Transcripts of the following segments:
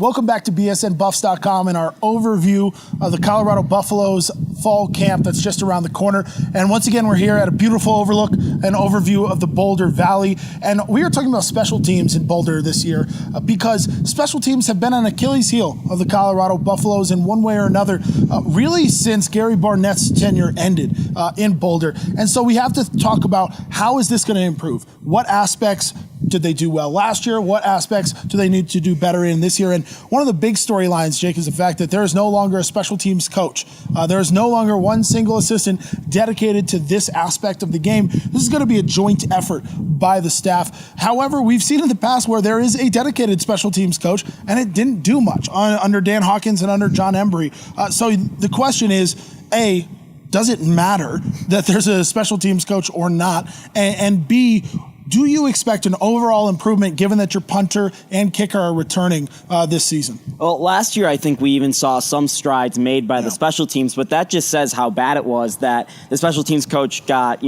Welcome back to BSNBuffs.com and our overview of the Colorado Buffaloes fall camp that's just around the corner. And once again, we're here at a beautiful overlook, an overview of the Boulder Valley. And we are talking about special teams in Boulder this year because special teams have been an Achilles heel of the Colorado Buffaloes in one way or another, really since Gary Barnett's tenure ended in Boulder. And so we have to talk about how is this going to improve? What aspects did they do well last year? What aspects do they need to do better in this year? And one of the big storylines, Jake, is the fact that there is no longer a special teams coach. There is no longer one single assistant dedicated to this aspect of the game. This is going to be a joint effort by the staff. However, we've seen in the past where there is a dedicated special teams coach, and it didn't do much under Dan Hawkins and under John Embry. So the question is, A, does it matter that there's a special teams coach or not? And B, do you expect an overall improvement given that your punter and kicker are returning this season? Well, last year I think we even saw some strides made by the special teams, but that just says how bad it was that the special teams coach got,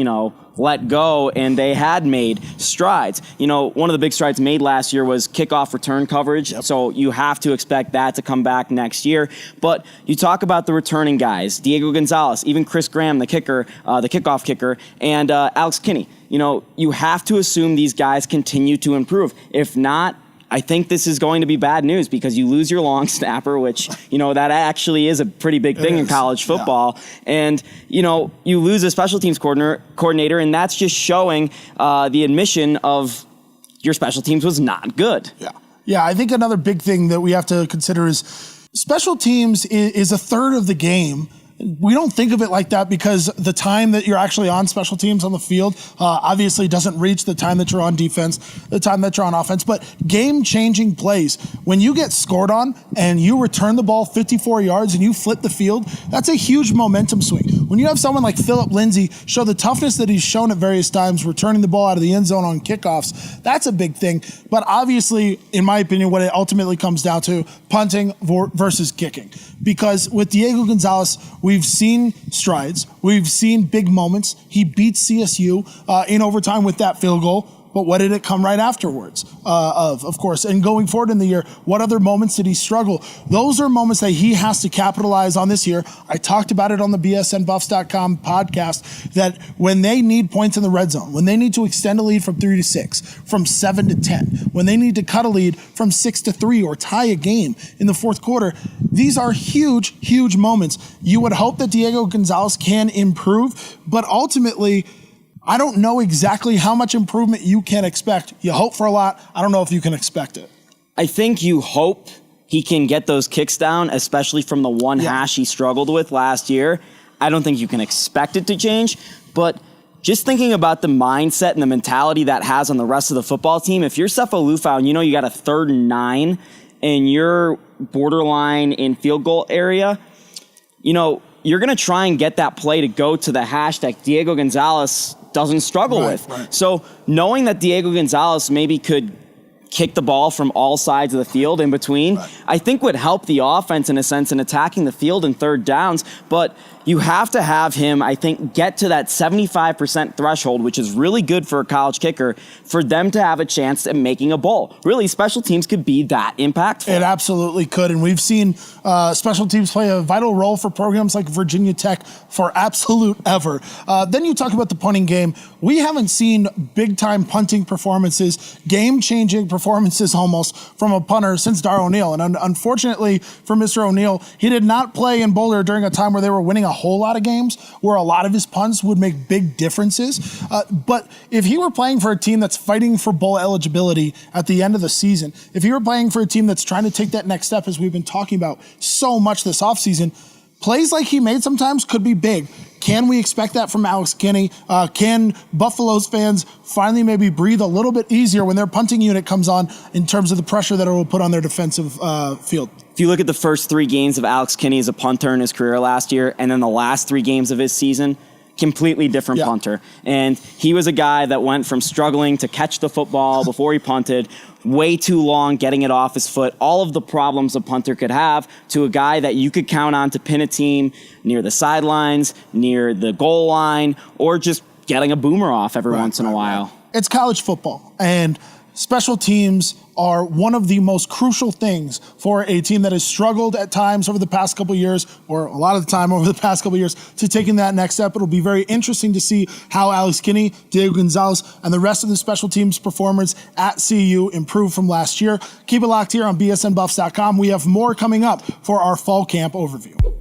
let go, and they had made strides. One of the big strides made last year was kickoff return coverage, so you have to expect that to come back next year. But you talk about the returning guys, Diego Gonzalez, even Chris Graham, the kicker, the kickoff kicker, and Alex Kinney. You have to assume these guys continue to improve. If not, I think this is going to be bad news because you lose your long snapper, which, that actually is a pretty big thing in college football. Yeah. And, you lose a special teams coordinator, and that's just showing the admission of your special teams was not good. Yeah, I think another big thing that we have to consider is special teams is a third of the game. We don't think of it like that because the time that you're actually on special teams on the field obviously doesn't reach the time that you're on defense, the time that you're on offense. But game-changing plays, when you get scored on and you return the ball 54 yards and you flip the field, that's a huge momentum swing. When you have someone like Phillip Lindsay show the toughness that he's shown at various times, returning the ball out of the end zone on kickoffs, that's a big thing. But obviously, in my opinion, what it ultimately comes down to, punting versus kicking. Because with Diego Gonzalez, we've seen strides. We've seen big moments. He beat CSU in overtime with that field goal. But what did it come right afterwards of course? And going forward in the year, what other moments did he struggle? Those are moments that he has to capitalize on this year. I talked about it on the BSNBuffs.com podcast that when they need points in the red zone, when they need to extend a lead from 3 to 6, from 7 to 10, when they need to cut a lead from 6 to 3 or tie a game in the fourth quarter, these are huge, huge moments. You would hope that Diego Gonzalez can improve, but ultimately, I don't know exactly how much improvement you can expect. You hope for a lot. I don't know if you can expect it. I think you hope he can get those kicks down, especially from the one hash he struggled with last year. I don't think you can expect it to change, but just thinking about the mindset and the mentality that has on the rest of the football team, if you're Sefo Lufau and you got a 3rd and 9 and you're borderline in field goal area, you're going to try and get that play to go to the hash that Diego Gonzalez doesn't struggle with. Right. So knowing that Diego Gonzalez maybe could kick the ball from all sides of the field in between, I think would help the offense in a sense in attacking the field in third downs. But you have to have him, I think, get to that 75% threshold, which is really good for a college kicker, for them to have a chance at making a bowl. Really, special teams could be that impactful. It absolutely could, and we've seen special teams play a vital role for programs like Virginia Tech for absolute ever. Then you talk about the punting game. We haven't seen big-time punting performances, game-changing performances almost, from a punter since Dar O'Neill. And unfortunately for Mr. O'Neill, he did not play in Boulder during a time where they were winning a whole lot of games, where a lot of his punts would make big differences. But if he were playing for a team that's fighting for bowl eligibility at the end of the season, if he were playing for a team that's trying to take that next step, as we've been talking about so much this offseason, plays like he made sometimes could be big. Can we expect that from Alex Kinney? Can Buffaloes fans finally maybe breathe a little bit easier when their punting unit comes on in terms of the pressure that it will put on their defensive field? If you look at the first 3 games of Alex Kinney as a punter in his career last year, and then the last 3 games of his season, completely different punter. And he was a guy that went from struggling to catch the football before he punted, way too long getting it off his foot, all of the problems a punter could have, to a guy that you could count on to pin a team near the sidelines, near the goal line, or just getting a boomer off every once in a while. It's college football, and special teams are one of the most crucial things for a team that has struggled at times over the past couple years, or a lot of the time over the past couple years, to taking that next step. It'll be very interesting to see how Alex Kinney, Diego Gonzalez, and the rest of the special teams performers at CU improve from last year. Keep it locked here on BSNBuffs.com. We have more coming up for our fall camp overview.